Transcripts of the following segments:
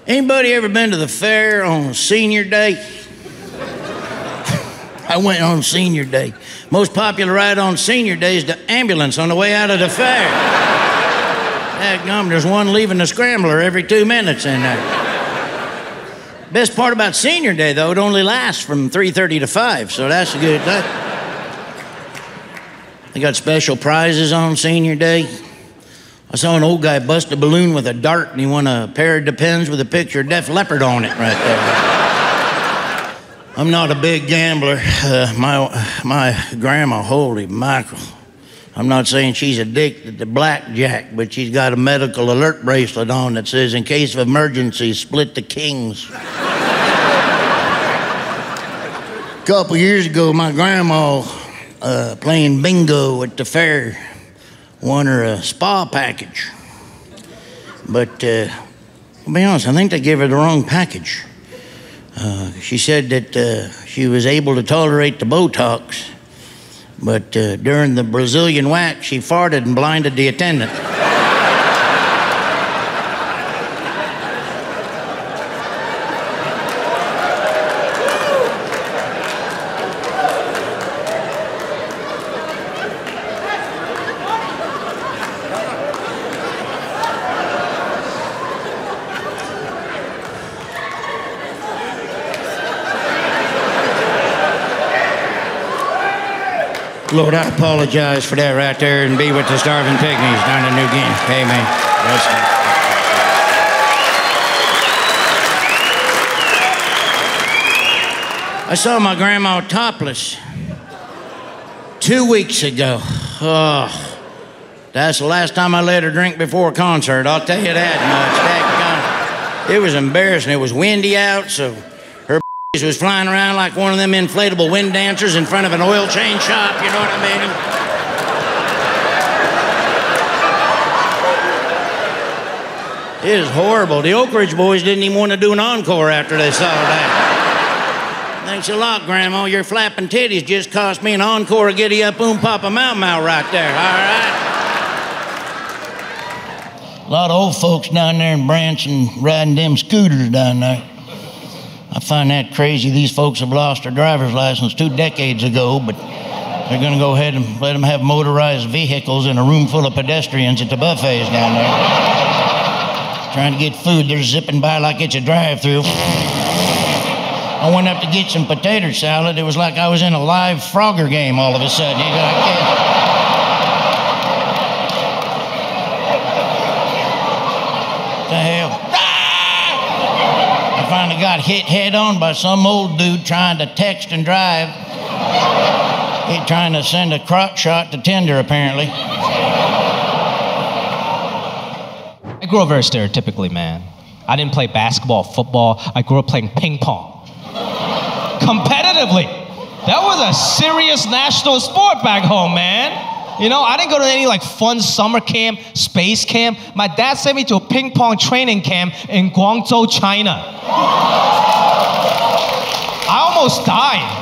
Anybody ever been to the fair on senior day? I went on senior day. Most popular ride on senior day is the ambulance on the way out of the fair. Dadgum, there's one leaving the scrambler every 2 minutes in there. Best part about senior day, though, it only lasts from 3:30 to 5, so that's a good thing. They got special prizes on senior day. I saw an old guy bust a balloon with a dart, and he won a pair of Depends with a picture of Def Leppard on it right there. I'm not a big gambler. My grandma, holy mackerel. I'm not saying she's addicted to blackjack, but she's got a medical alert bracelet on that says, in case of emergency, split the kings. A couple years ago, my grandma, playing bingo at the fair, won her a spa package. But, to be honest, I think they gave her the wrong package. She said that she was able to tolerate the Botox, but during the Brazilian wax, she farted and blinded the attendant. Lord, I apologize for that right there, and be with the starving pygmies down in New Guinea. Amen. I saw my grandma topless 2 weeks ago. Oh, that's the last time I let her drink before a concert, I'll tell you that much. It was embarrassing. It was windy out, so her was flying around like one of them inflatable wind dancers in front of an oil change shop, you know what I mean? It is horrible. The Oak Ridge boys didn't even want to do an encore after they saw that. Thanks a lot, Grandma. Your flapping titties just cost me an encore of Giddy Up Boom Papa Mau Mau right there, all right? A lot of old folks down there in Branson riding them scooters down there. I find that crazy. These folks have lost their driver's license 2 decades ago, but they're going to go ahead and let them have motorized vehicles in a room full of pedestrians at the buffets down there. Trying to get food, they're zipping by like it's a drive-through. I went up to get some potato salad. It was like I was in a live Frogger game all of a sudden. You know, what the hell? I finally got hit head-on by some old dude trying to text and drive. He trying to send a crotch shot to Tinder, apparently. I grew up very stereotypically, man. I didn't play basketball, football. I grew up playing ping pong. Competitively. That was a serious national sport back home, man. You know, I didn't go to any like fun summer camp, space camp. My dad sent me to a ping pong training camp in Guangzhou, China. I almost died.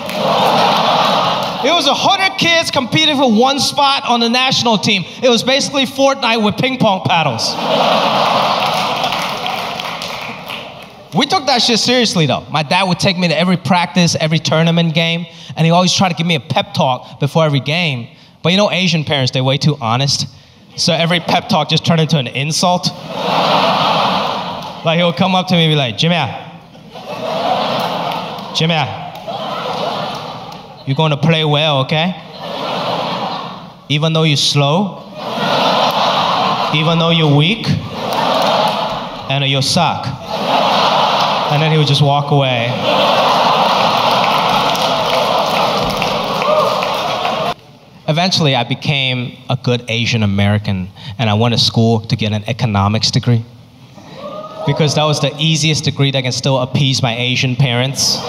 It was 100 kids competing for one spot on the national team. It was basically Fortnite with ping pong paddles. We took that shit seriously, though. My dad would take me to every practice, every tournament game, and he always tried to give me a pep talk before every game. But you know, Asian parents, they're way too honest. So every pep talk just turned into an insult. Like, he'll come up to me and be like, Jimmy, you're going to play well, okay? Even though you're slow, even though you're weak, and you suck. And then he would just walk away. Eventually, I became a good Asian American, and I went to school to get an economics degree. Because that was the easiest degree that can still appease my Asian parents.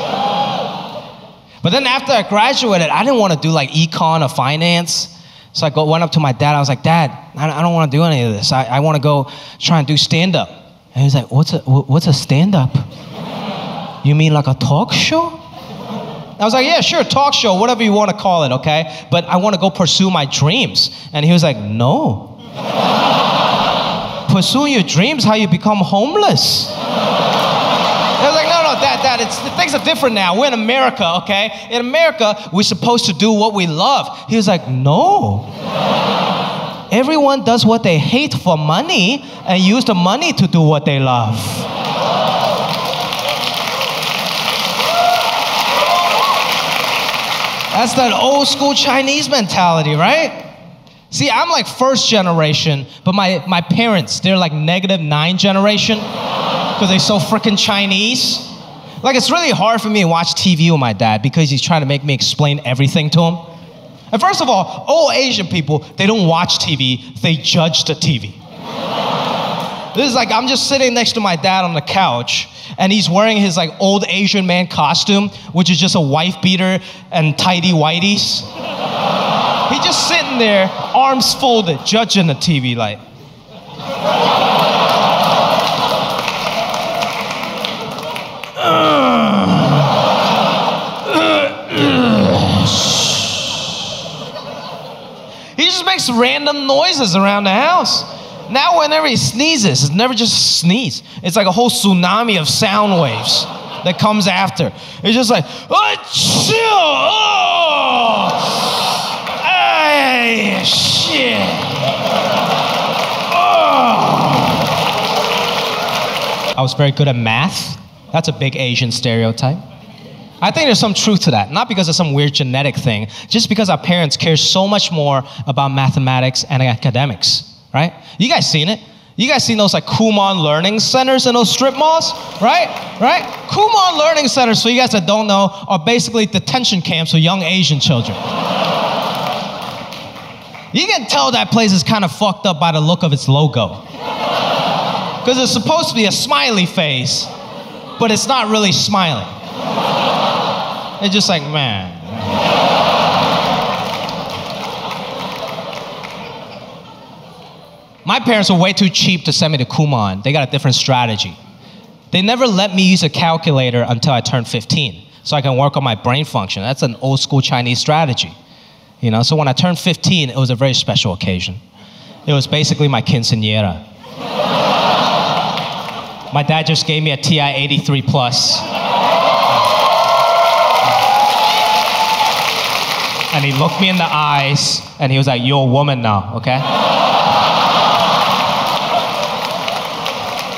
But then after I graduated, I didn't want to do like econ or finance. So I went up to my dad. I was like, Dad, I don't want to do any of this. I want to go try and do stand-up. And he was like, what's a stand-up? You mean like a talk show? I was like, yeah, sure, talk show, whatever you want to call it, okay? But I want to go pursue my dreams. And he was like, no. Pursuing your dreams, how you become homeless. Dad, things are different now. We're in America, okay? In America, we're supposed to do what we love. He was like, no. Everyone does what they hate for money and use the money to do what they love. That's that old school Chinese mentality, right? See, I'm like first generation, but my parents, they're like -9 generation because they're so freaking Chinese. Like, it's really hard for me to watch TV with my dad because he's trying to make me explain everything to him. And first of all, all Asian people, they don't watch TV, they judge the TV. This is like, I'm just sitting next to my dad on the couch, and he's wearing his like old Asian man costume, which is just a wife beater and tidy whities. He's just sitting there, arms folded, judging the TV like. He just makes random noises around the house. Now whenever he sneezes, it's never just a sneeze. It's like a whole tsunami of sound waves that comes after. It's just like, oh, chill, oh, ay, shit, oh. I was very good at math. That's a big Asian stereotype. I think there's some truth to that, not because of some weird genetic thing, just because our parents care so much more about mathematics and academics, right? You guys seen it? You guys seen those like Kumon learning centers in those strip malls, right? Right? Kumon learning centers, for you guys that don't know, are basically detention camps for young Asian children. You can tell that place is kind of fucked up by the look of its logo. Because it's supposed to be a smiley face, but it's not really smiling. It's just like, man. My parents were way too cheap to send me to Kumon. They got a different strategy. They never let me use a calculator until I turned 15, so I can work on my brain function. That's an old school Chinese strategy. You know, so when I turned 15, it was a very special occasion. It was basically my quinceañera. My dad just gave me a TI 83 plus. And he looked me in the eyes, and he was like, you're a woman now, okay?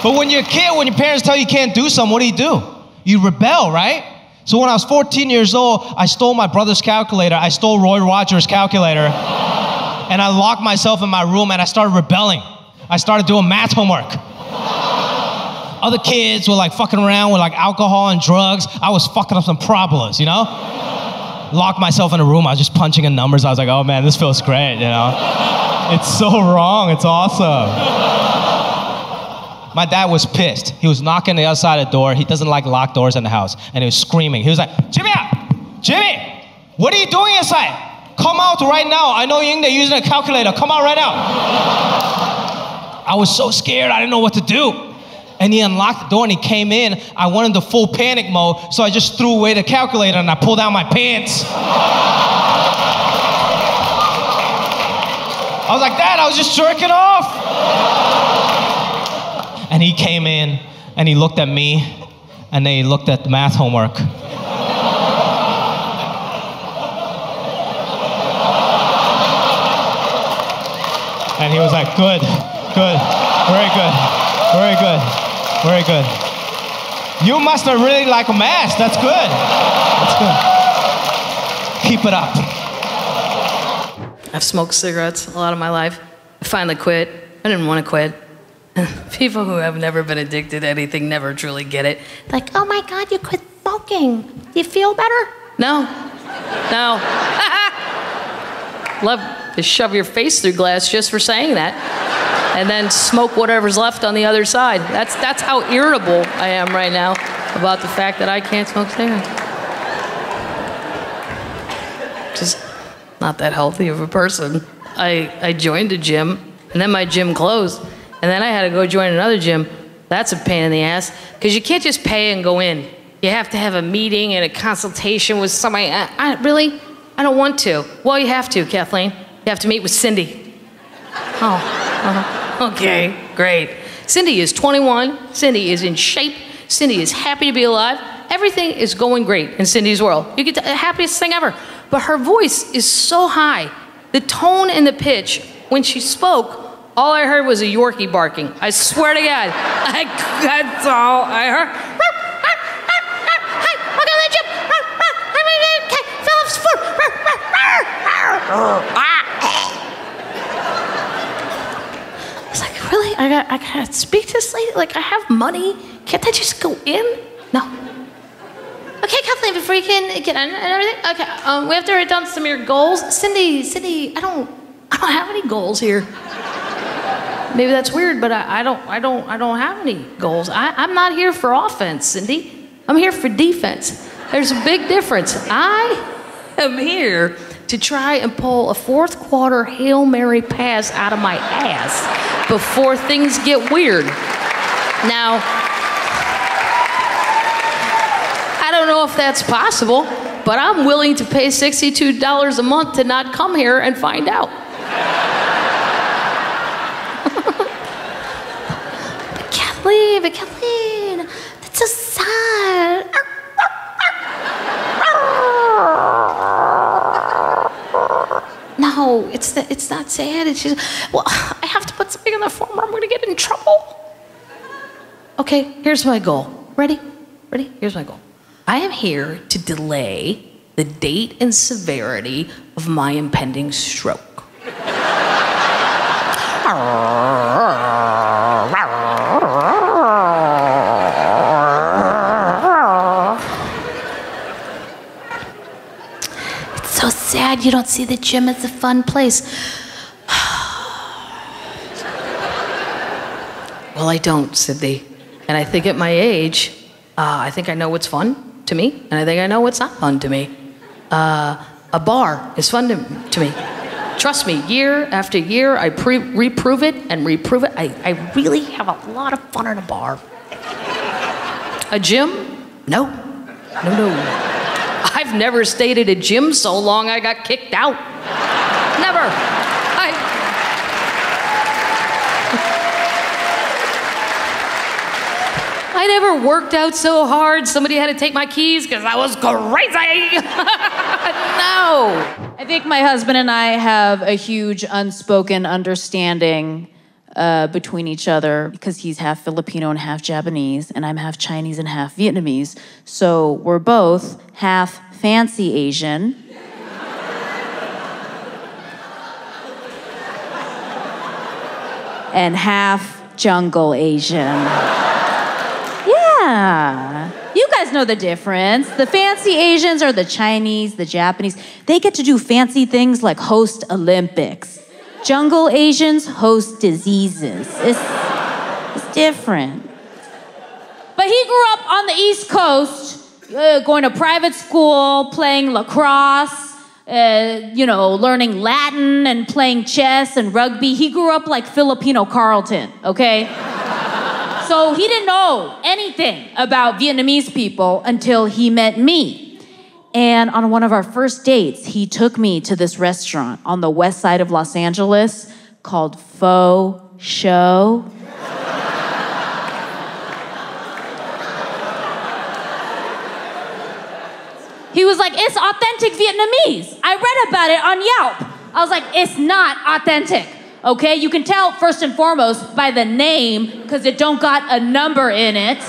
But when you're a kid, when your parents tell you can't do something, what do? You rebel, right? So when I was 14 years old, I stole my brother's calculator. I stole Roy Rogers' calculator. And I locked myself in my room, and I started rebelling. I started doing math homework. Other kids were like fucking around with like alcohol and drugs. I was fucking up some parabolas, you know? Locked myself in a room. I was just punching in numbers. I was like, oh man, this feels great, you know? It's so wrong. It's awesome. My dad was pissed. He was knocking the other side of the door. He doesn't like locked doors in the house. And he was screaming. He was like, Jimmy, what are you doing inside? Come out right now. I know you're using a calculator. Come out right now. I was so scared. I didn't know what to do. And he unlocked the door and he came in. I went into full panic mode, so I just threw away the calculator and I pulled down my pants. I was like, Dad, I was just jerking off. And he came in and he looked at me and then he looked at the math homework. And he was like, good, very good, very good. Very good. You must have really liked math. That's good. That's good. Keep it up. I've smoked cigarettes a lot of my life. I finally quit. I didn't want to quit. People who have never been addicted to anything never truly get it. Like, oh my God, you quit smoking. Do you feel better? No. Love to shove your face through glass just for saying that. And then smoke whatever's left on the other side. That's how irritable I am right now about the fact that I can't smoke cigarettes. Just not that healthy of a person. I joined a gym, and then my gym closed, and then I had to go join another gym. That's a pain in the ass, because you can't just pay and go in. You have to have a meeting and a consultation with somebody. Really? I don't want to. Well, you have to, Kathleen. You have to meet with Cindy. Oh, okay, great. Cindy is 21. Cindy is in shape. Cindy is happy to be alive. everything is going great in Cindy's world. You get the happiest thing ever. But her voice is so high. The tone and the pitch, when she spoke, all I heard was a Yorkie barking. I swear to God. That's all I heard. Hey, look at the gym. Phillips foot. I was like, really? I gotta speak to this lady? Like, I have money. Can't I just go in? No. Okay, Kathleen, before you can get on and everything. Okay, we have to write down some of your goals. Cindy, I don't have any goals here. Maybe that's weird, but I don't have any goals. I'm not here for offense, Cindy. I'm here for defense. There's a big difference. I am here to try and pull a fourth quarter Hail Mary pass out of my ass before things get weird. Now, I don't know if that's possible, but I'm willing to pay $62 a month to not come here and find out. But Kathleen, that's so sad. No, it's not sad. It's just, well, I have to put something on the form or I'm going to get in trouble. Okay, here's my goal. Ready? Here's my goal. I am here to delay the date and severity of my impending stroke. It's so sad you don't see the gym as a fun place. Well, I don't, Cindy. And I think at my age, I think I know what's fun to me, and I think I know what's not fun to me. A bar is fun to me. Trust me, year after year, I reprove it and reprove it. I really have a lot of fun in a bar. A gym? No. I've never stayed at a gym so long I got kicked out. Never. I never worked out so hard somebody had to take my keys because I was crazy. No. I think my husband and I have a huge unspoken understanding between each other because he's half Filipino and half Japanese, and I'm half Chinese and half Vietnamese. So we're both half fancy Asian. And half jungle Asian. Yeah. You guys know the difference. The fancy Asians are the Chinese, the Japanese. They get to do fancy things like host Olympics. Jungle Asians host diseases. It's different. But he grew up on the East Coast, going to private school, playing lacrosse, learning Latin and playing chess and rugby. He grew up like Filipino Carlton, okay? So he didn't know anything about Vietnamese people until he met me. And on one of our first dates, he took me to this restaurant on the west side of Los Angeles called Faux Show. He was like, it's authentic Vietnamese. I read about it on Yelp. I was like, it's not authentic. Okay, you can tell first and foremost by the name because it don't got a number in it.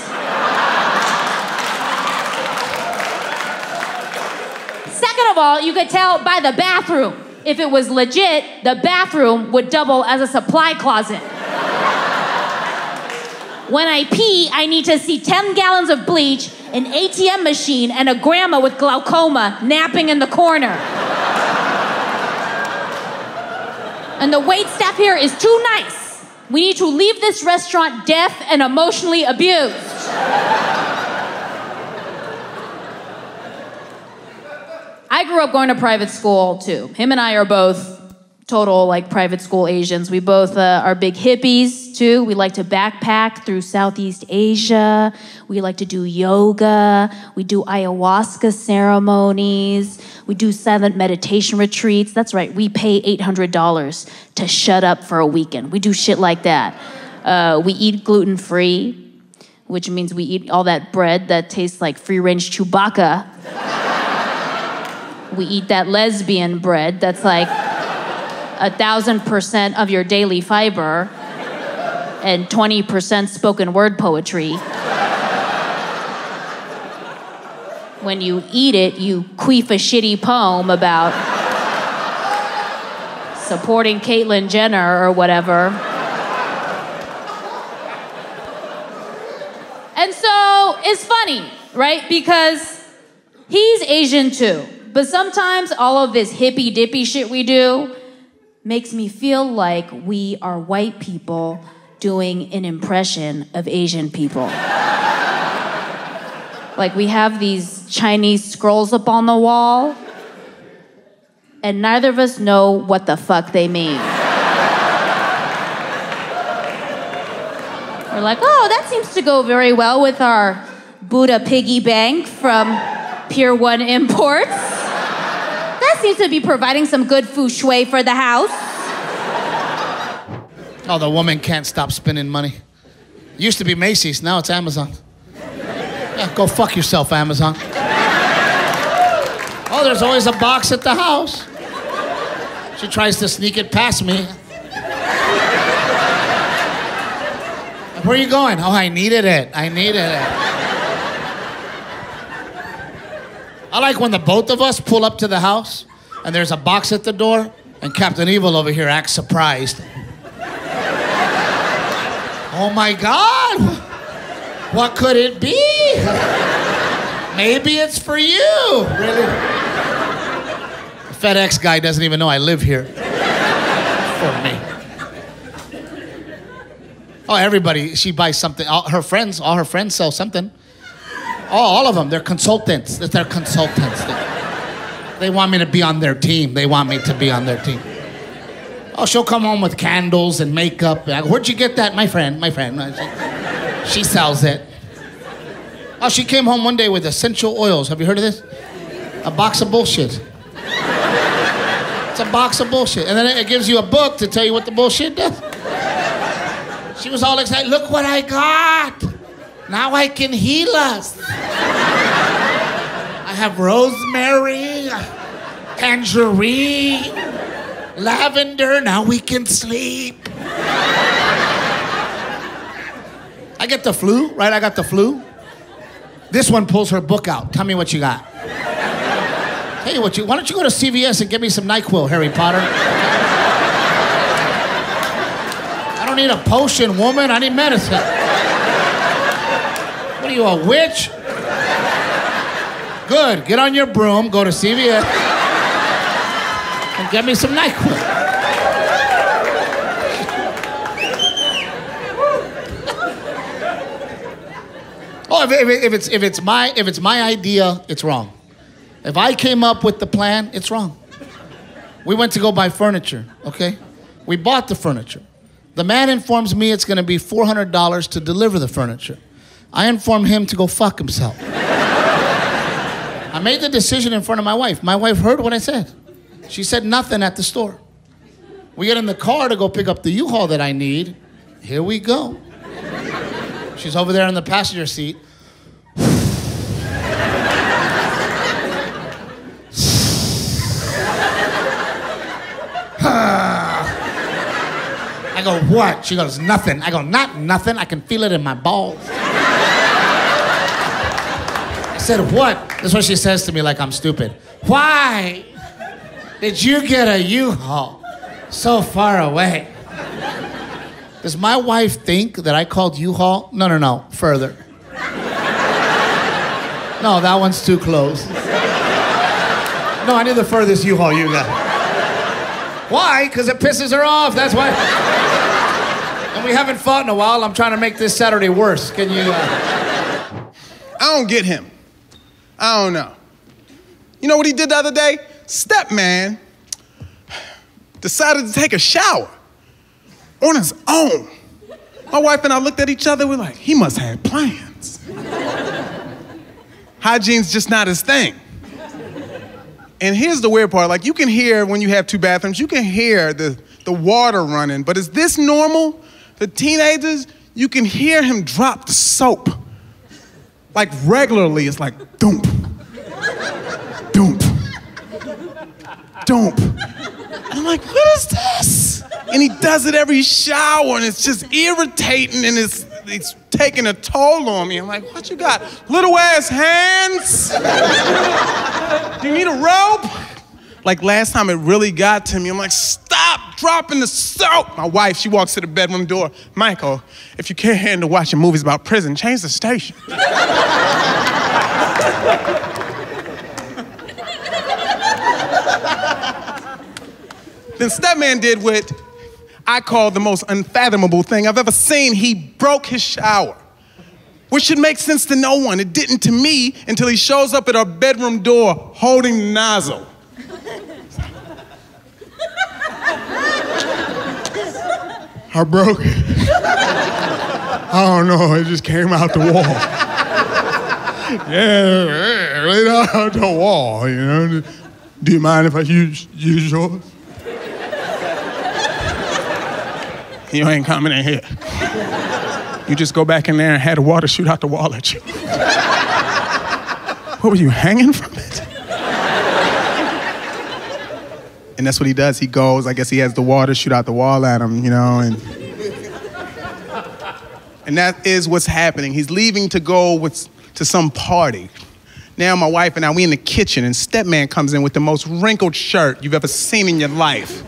Second of all, you could tell by the bathroom. If it was legit, the bathroom would double as a supply closet. When I pee, I need to see 10 gallons of bleach, an ATM machine, and a grandma with glaucoma napping in the corner. And the waitstaff here is too nice. We need to leave this restaurant deaf and emotionally abused. I grew up going to private school too. Him and I are both total private school Asians. We both are big hippies too. We like to backpack through Southeast Asia. We like to do yoga. We do ayahuasca ceremonies. We do silent meditation retreats. That's right, we pay $800 to shut up for a weekend. We do shit like that. We eat gluten-free. which means we eat all that bread that tastes like free-range Chewbacca. We eat that lesbian bread that's like 1,000% of your daily fiber and 20% spoken word poetry. When you eat it, you queef a shitty poem about supporting Caitlyn Jenner or whatever. And so it's funny, right? Because he's Asian too. But sometimes all of this hippy-dippy shit we do makes me feel like we are white people doing an impression of Asian people. Like we have these Chinese scrolls up on the wall, and neither of us know what the fuck they mean. We're like, oh, that seems to go very well with our Buddha piggy bank from Pier 1 Imports. That seems to be providing some good feng shui for the house. Oh, the woman can't stop spending money. Used to be Macy's, now it's Amazon. Yeah, go fuck yourself, Amazon. Oh, there's always a box at the house. She tries to sneak it past me. Where are you going? Oh, I needed it. I needed it. I like when the both of us pull up to the house and there's a box at the door and Captain Evil over here acts surprised. Oh my God! What could it be? Maybe it's for you. Really? The FedEx guy doesn't even know I live here. For me. Oh, everybody, she buys something. All her friends sell something. Oh, all of them, they're consultants. They're consultants. They want me to be on their team. They want me to be on their team. Oh, she'll come home with candles and makeup. I go, where'd you get that? My friend. She sells it. Oh, she came home one day with essential oils. Have you heard of this? A box of bullshit. It's a box of bullshit. And then it gives you a book to tell you what the bullshit does. She was all excited. Look what I got. Now I can heal us. I have rosemary, tangerine, lavender. Now we can sleep. I get the flu, right? I got the flu. This one pulls her book out. Tell me what you got. Tell you what why don't you go to CVS and get me some NyQuil, Harry Potter? I don't need a potion, woman. I need medicine. What are you, a witch? Good. Get on your broom, go to CVS, and get me some NyQuil. Oh, if it's my idea, it's wrong. If I came up with the plan, it's wrong. We went to go buy furniture, okay? We bought the furniture. The man informs me it's gonna be $400 to deliver the furniture. I inform him to go fuck himself. I made the decision in front of my wife. My wife heard what I said. She said nothing at the store. We get in the car to go pick up the U-Haul that I need. Here we go. She's over there in the passenger seat. I go, what? She goes, nothing. I go, not nothing. I can feel it in my balls. I said, what? That's what she says to me like I'm stupid. Why did you get a U-Haul so far away? Does my wife think that I called U-Haul? No, further. No, that one's too close. No, I need the furthest U-Haul you got. Why? Because it pisses her off, that's why. And we haven't fought in a while. I'm trying to make this Saturday worse. Can you... I don't get him. I don't know. You know what he did the other day? Stepman decided to take a shower on his own. My wife and I looked at each other, we're like, he must have plans. Hygiene's just not his thing. And here's the weird part, like you can hear when you have two bathrooms, you can hear the water running, but is this normal? The teenagers, you can hear him drop the soap Like regularly, it's like, dump, dump, dump. And I'm like, what is this? And he does it every shower, and it's just irritating, and it's taking a toll on me. I'm like, what you got? Little ass hands? Do you need a rope? Like last time it really got to me. I'm like, stop dropping the soap. My wife, she walks to the bedroom door. Michael, if you can't handle watching movies about prison, change the station. Then Stepman did what I call the most unfathomable thing I've ever seen. He broke his shower, which should make sense to no one. It didn't to me until he shows up at our bedroom door holding the nozzle. I broke it. I don't know, it just came out the wall. Yeah, right out the wall, you know. Do you mind if I use yours? You ain't coming in here. You just go back in there and have the water shoot out the wall at you. What were you, hanging from it? And that's what he does. He goes, I guess he has the water shoot out the wall at him, you know, and that is what's happening. He's leaving to go to some party. Now my wife and I, we in the kitchen, and Stepman comes in with the most wrinkled shirt you've ever seen in your life.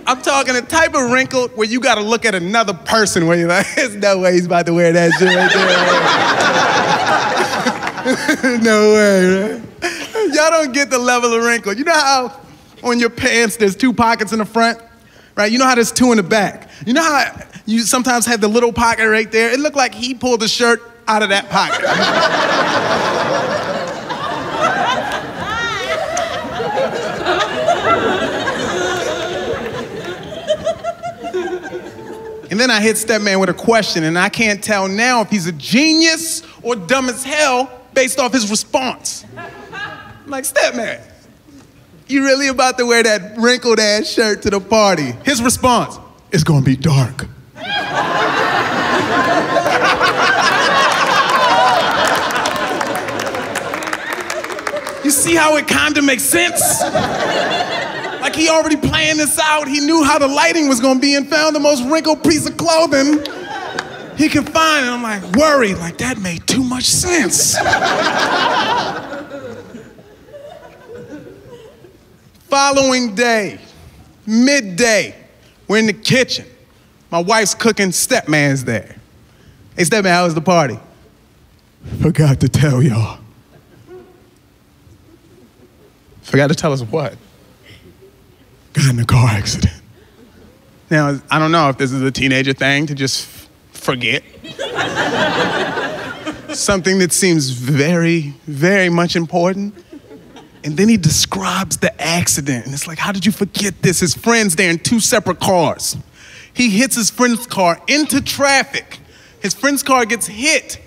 I'm talking the type of wrinkled where you gotta look at another person where you're like, there's no way he's about to wear that shit right there. No way, right? Y'all don't get the level of wrinkle. You know how on your pants there's 2 pockets in the front, right? You know how there's 2 in the back. You know how you sometimes have the little pocket right there? It looked like he pulled the shirt out of that pocket. And then I hit Stepman with a question, and I can't tell now if he's a genius or dumb as hell based off his response. I'm like, Stepman, you really about to wear that wrinkled ass shirt to the party? His response, it's gonna be dark. You see how it kinda makes sense? Like he already planned this out. He knew how the lighting was gonna be and found the most wrinkled piece of clothing he could find. And I'm like, worried, like that made too much sense. Following day, midday, we're in the kitchen. My wife's cooking, Stepman's there. Hey, Stepman, how was the party? Forgot to tell y'all. Forgot to tell us what? Got in a car accident. Now, I don't know if this is a teenager thing to just forget. Something that seems very, very much important. And then he describes the accident. And it's like, how did you forget this? His friend's there in 2 separate cars. He hits his friend's car into traffic. His friend's car gets hit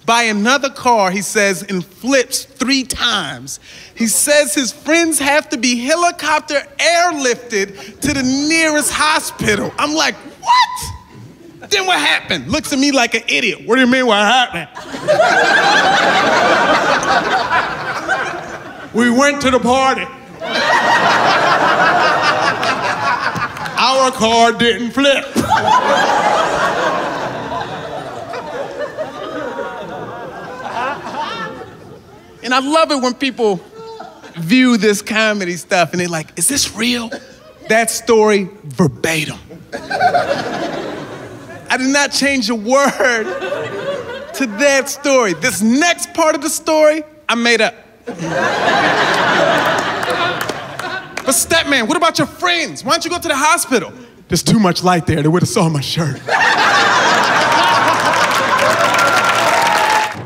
by another car, he says, and flips 3 times. He says his friends have to be helicopter airlifted to the nearest hospital. I'm like, what? Then what happened? Looks at me like an idiot. What do you mean what happened? We went to the party. Our car didn't flip. And I love it when people view this comedy stuff and they're like, is this real? That story verbatim. I did not change a word to that story. This next part of the story, I made up. But Stepman, what about your friends? Why don't you go to the hospital? There's too much light there. They would have saw my shirt.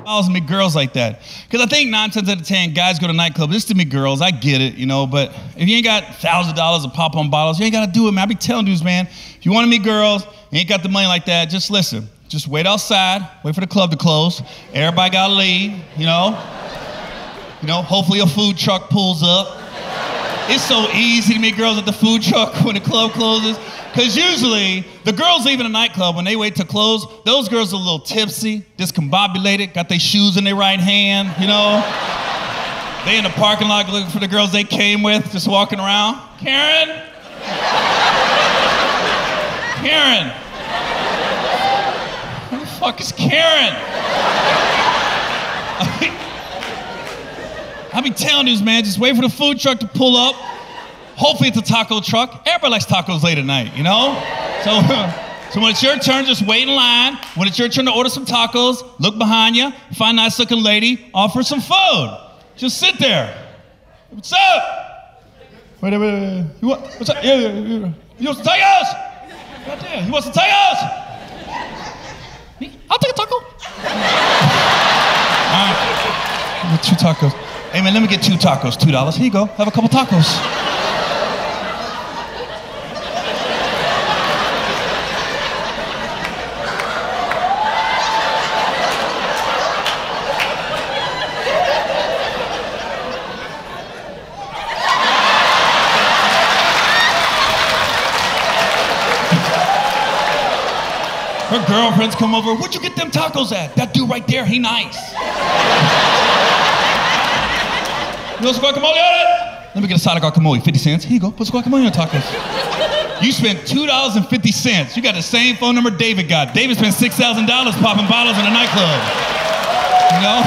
I meet girls like that. Because I think 9 times out of 10, guys go to nightclubs just to meet girls. I get it, you know, but if you ain't got $1,000 to pop on bottles, you ain't got to do it, man. I be telling dudes, man, if you want to meet girls, you ain't got the money like that, just listen. Just wait outside, wait for the club to close. Everybody got to leave, you know. Hopefully a food truck pulls up. It's so easy to meet girls at the food truck when the club closes. Because usually, the girls leaving a nightclub, when they wait to close, those girls are a little tipsy, discombobulated, got their shoes in their right hand, you know? They in the parking lot looking for the girls they came with, just walking around. Karen? Karen? Who the fuck is Karen? I be telling dudes, man, just wait for the food truck to pull up. Hopefully it's a taco truck. Everybody likes tacos late at night, you know? So when it's your turn, just wait in line. When it's your turn to order some tacos, look behind you, find a nice looking lady, offer some food. Just sit there. What's up? Wait. You want, what's up? Yeah. You want some tacos? Right there. You want some tacos? I'll take a taco. All right. Get 2 tacos. Hey man, let me get 2 tacos, $2. Here you go, have a couple tacos. Her girlfriends come over, where'd you get them tacos at? That dude right there, he nice. You want some guacamole on it? Let me get a side of guacamole, 50 cents. Here you go, put some guacamole on tacos. You spent $2.50. You got the same phone number David got. David spent $6,000 popping bottles in a nightclub. You know?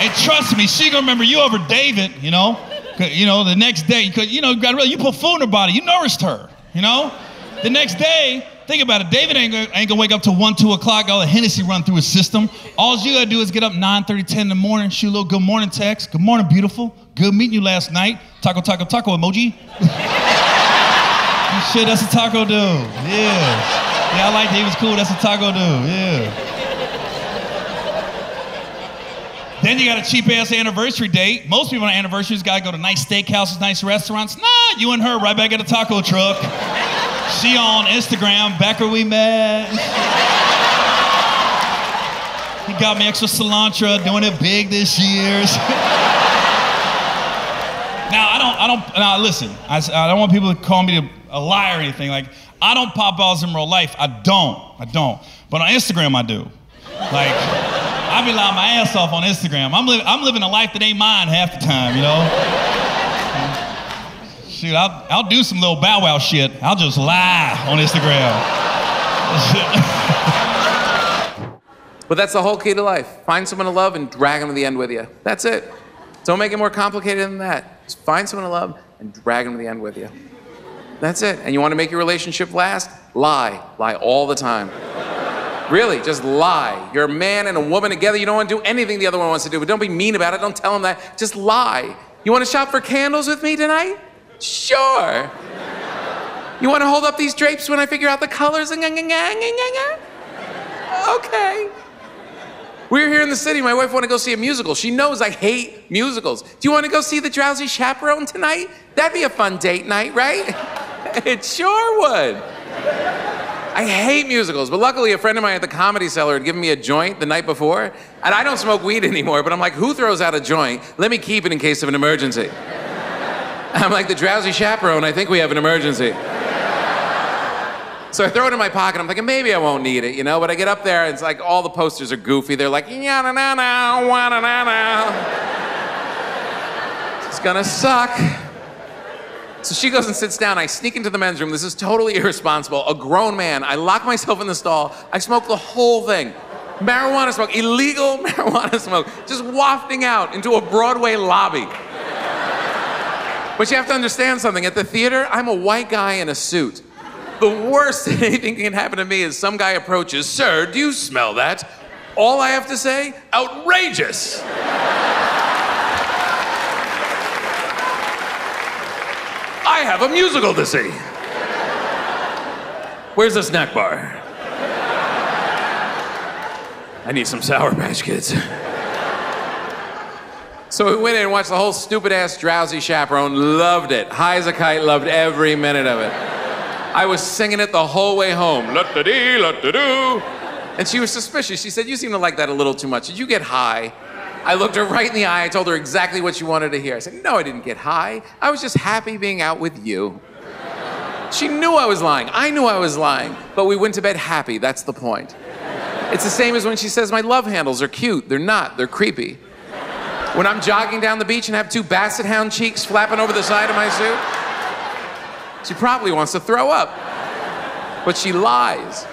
And trust me, she gonna remember you over David, you know? You know, the next day, you put food in her body, you nourished her, you know? The next day, think about it, David ain't gonna wake up till 1, 2 o'clock, all the Hennessy run through his system. All you gotta do is get up 9:30, 10 in the morning, shoot a little good morning text. Good morning, beautiful. Good meeting you last night. Taco emoji. Shit, that's a taco dude. Yeah. Yeah, I like David's cool, that's a taco dude, yeah. Then you got a cheap ass anniversary date. Most people on anniversaries gotta go to nice steakhouses, nice restaurants. Nah, you and her right back at a taco truck. She on Instagram, back where we met. He got me extra cilantro, doing it big this year. Now listen, I don't want people to call me a liar or anything. Like, I don't pop balls in real life, I don't. But on Instagram, I do. Like, I be lying my ass off on Instagram. I'm living a life that ain't mine half the time, you know? Shoot, I'll do some little bow wow shit. I'll just lie on Instagram. But that's the whole key to life. Find someone to love and drag them to the end with you. That's it. Don't make it more complicated than that. Just find someone to love and drag them to the end with you. That's it. And you want to make your relationship last? Lie. Lie all the time. Really, just lie. You're a man and a woman together. You don't want to do anything the other one wants to do, but don't be mean about it. Don't tell them that. Just lie. You want to shop for candles with me tonight? Sure. You want to hold up these drapes when I figure out the colors? Okay. We were here in the city. My wife wanted to go see a musical. She knows I hate musicals. Do you want to go see The Drowsy Chaperone tonight? That'd be a fun date night, right? It sure would. I hate musicals, but luckily a friend of mine at the Comedy Cellar had given me a joint the night before, and I don't smoke weed anymore, but I'm like, who throws out a joint? Let me keep it in case of an emergency. I'm like, The Drowsy Chaperone, I think we have an emergency. So I throw it in my pocket. I'm thinking, maybe I won't need it, you know? But I get up there, and it's like all the posters are goofy. They're like, ya-na-na-na, wa-na-na-na. It's gonna suck. So she goes and sits down. I sneak into the men's room. This is totally irresponsible. A grown man. I lock myself in the stall. I smoke the whole thing. Marijuana smoke, illegal marijuana smoke, just wafting out into a Broadway lobby. But you have to understand something. At the theater, I'm a white guy in a suit. The worst anything can happen to me is some guy approaches, "Sir, do you smell that?" All I have to say, outrageous. I have a musical to see. Where's the snack bar? I need some Sour Patch Kids. So we went in and watched the whole stupid-ass Drowsy Chaperone. Loved it. High as a kite, loved every minute of it. I was singing it the whole way home. La-da-dee, la-da-doo. And she was suspicious. She said, "You seem to like that a little too much. Did you get high?" I looked her right in the eye. I told her exactly what she wanted to hear. I said, no, I didn't get high. I was just happy being out with you. She knew I was lying. I knew I was lying. But we went to bed happy. That's the point. It's the same as when she says my love handles are cute. They're not. They're creepy. When I'm jogging down the beach and have 2 basset hound cheeks flapping over the side of my suit, she probably wants to throw up. But she lies.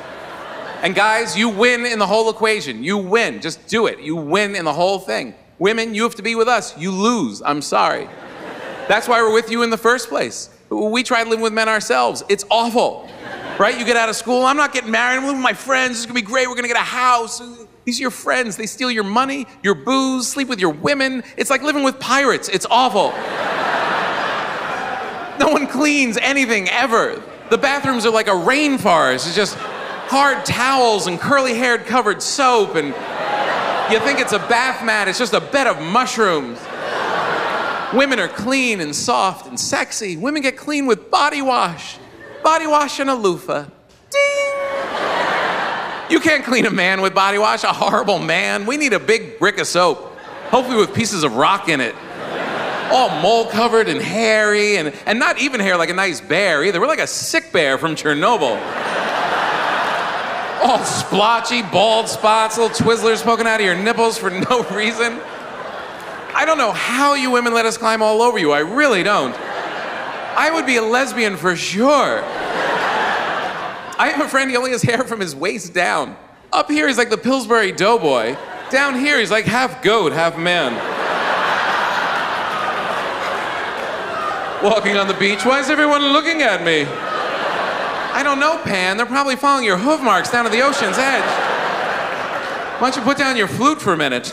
And guys, you win in the whole equation. You win. Just do it. You win in the whole thing. Women, you have to be with us. You lose. I'm sorry. That's why we're with you in the first place. We try living with men ourselves. It's awful. Right? You get out of school. I'm not getting married. I'm living with my friends. It's going to be great. We're going to get a house. These are your friends. They steal your money, your booze, sleep with your women. It's like living with pirates. It's awful. No one cleans anything ever. The bathrooms are like a rainforest. It's just hard towels and curly-haired covered soap, and you think it's a bath mat. It's just a bed of mushrooms. Women are clean and soft and sexy. Women get clean with body wash. Body wash and a loofah. Ding! You can't clean a man with body wash, a horrible man. We need a big brick of soap, hopefully with pieces of rock in it. All mold-covered and hairy, and not even hair like a nice bear either. We're like a sick bear from Chernobyl. All splotchy, bald spots, little Twizzlers poking out of your nipples for no reason. I don't know how you women let us climb all over you. I really don't. I would be a lesbian for sure. I have a friend, he only has hair from his waist down. Up here, he's like the Pillsbury Doughboy. Down here, he's like half goat, half man. Walking on the beach, why is everyone looking at me? I don't know, Pan. They're probably following your hoof marks down to the ocean's edge. Why don't you put down your flute for a minute?